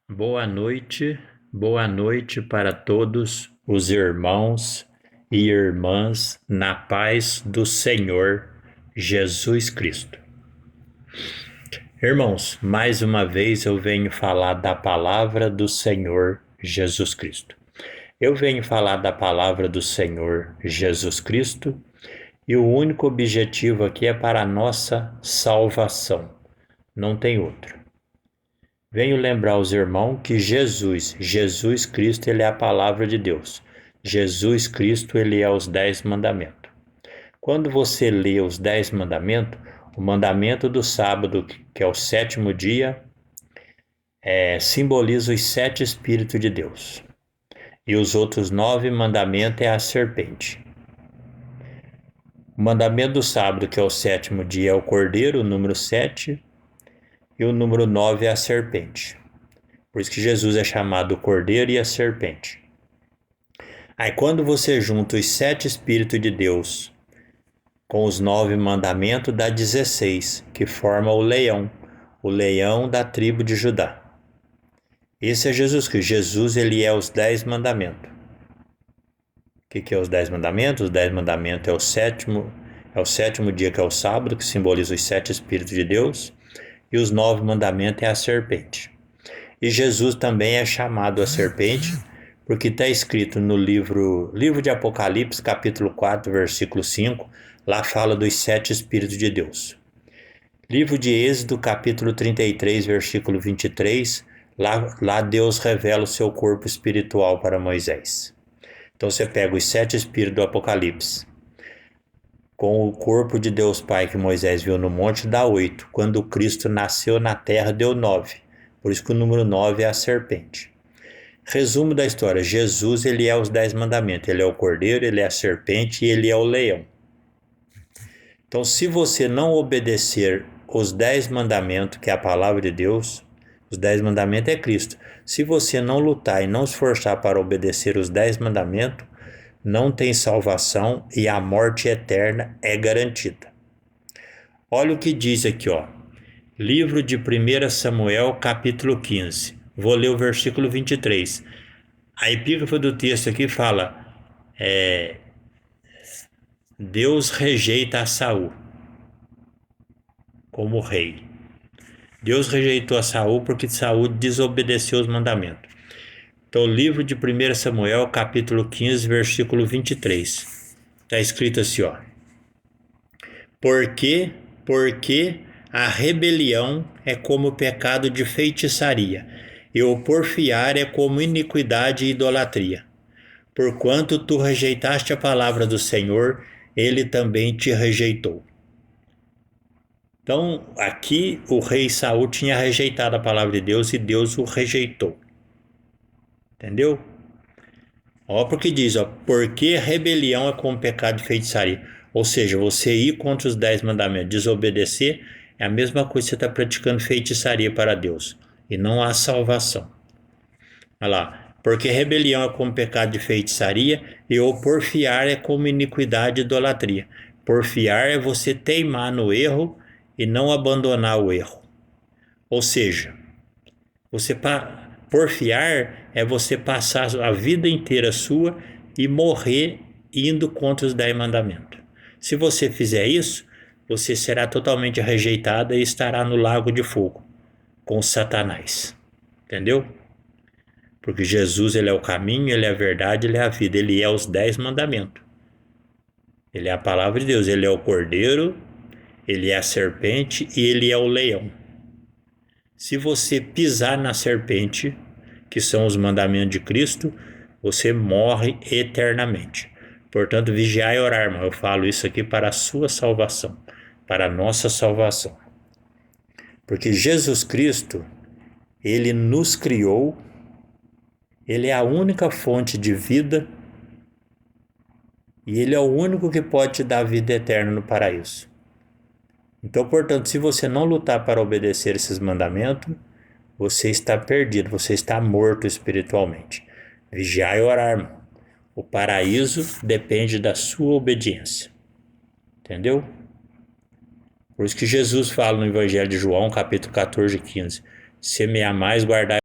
Boa noite para todos os irmãos e irmãs na paz do Senhor Jesus Cristo. Irmãos, mais uma vez eu venho falar da palavra do Senhor Jesus Cristo. Eu venho falar da palavra do Senhor Jesus Cristo e o único objetivo aqui é para a nossa salvação, não tem outro. Venho lembrar os irmãos que Jesus Cristo, ele é a palavra de Deus. Jesus Cristo, ele é os 10 mandamentos. Quando você lê os 10 mandamentos, o mandamento do sábado, que é o 7º dia, simboliza os 7 Espíritos de Deus. E os outros 9 mandamentos é a serpente. O mandamento do sábado, que é o 7º dia, é o cordeiro, o número 7, e o número 9 é a serpente. Por isso que Jesus é chamado o cordeiro e a serpente. Aí quando você junta os 7 Espíritos de Deus com os 9 mandamentos, dá 16, que forma o leão da tribo de Judá. Esse é Jesus Cristo. Jesus, ele é os 10 mandamentos. O que é os 10 mandamentos? Os 10 mandamentos é o sétimo dia, que é o sábado, que simboliza os 7 Espíritos de Deus, e os 9 mandamentos é a serpente. E Jesus também é chamado a serpente, porque está escrito no livro de Apocalipse, capítulo 4, versículo 5, lá fala dos 7 Espíritos de Deus. Livro de Êxodo, capítulo 33, versículo 23, lá Deus revela o seu corpo espiritual para Moisés. Então você pega os 7 Espíritos do Apocalipse, com o corpo de Deus Pai que Moisés viu no monte, dá 8. Quando Cristo nasceu na terra, deu 9. Por isso que o número 9 é a serpente. Resumo da história: Jesus, ele é os 10 mandamentos. Ele é o cordeiro, ele é a serpente e ele é o leão. Então, se você não obedecer os 10 mandamentos, que é a palavra de Deus, os 10 mandamentos é Cristo. Se você não lutar e não esforçar para obedecer os 10 mandamentos, não tem salvação e a morte eterna é garantida. Olha o que diz aqui, ó. Livro de 1 Samuel, capítulo 15. Vou ler o versículo 23. A epígrafe do texto aqui fala: Deus rejeita a Saul como rei. Deus rejeitou a Saul porque Saul desobedeceu os mandamentos. Então, o livro de 1 Samuel, capítulo 15, versículo 23. Está escrito assim, ó. Porque a rebelião é como o pecado de feitiçaria, e o porfiar é como iniquidade e idolatria. Porquanto tu rejeitaste a palavra do Senhor, ele também te rejeitou. Então, aqui o rei Saul tinha rejeitado a palavra de Deus e Deus o rejeitou. Entendeu? Ó, porque diz, ó, porque rebelião é como pecado de feitiçaria. Ou seja, você ir contra os 10 mandamentos, desobedecer, é a mesma coisa que você está praticando feitiçaria para Deus. E não há salvação. Olha lá. Porque rebelião é como pecado de feitiçaria e o porfiar é como iniquidade e idolatria. Porfiar é você teimar no erro e não abandonar o erro. Ou seja, porfiar é você passar a vida inteira sua e morrer indo contra os 10 mandamentos. Se você fizer isso, você será totalmente rejeitado e estará no lago de fogo com Satanás. Entendeu? Porque Jesus, ele é o caminho, ele é a verdade, ele é a vida. Ele é os 10 mandamentos. Ele é a palavra de Deus. Ele é o cordeiro, ele é a serpente e ele é o leão. Se você pisar na serpente, que são os mandamentos de Cristo, você morre eternamente. Portanto, vigiai e orar, irmão. Eu falo isso aqui para a sua salvação, para a nossa salvação. Porque Jesus Cristo, ele nos criou, ele é a única fonte de vida e ele é o único que pode te dar vida eterna no paraíso. Então, portanto, se você não lutar para obedecer esses mandamentos, você está perdido, você está morto espiritualmente. Vigiai e orar, irmão. O paraíso depende da sua obediência. Entendeu? Por isso que Jesus fala no Evangelho de João, capítulo 14, 15. Se me amais, guardai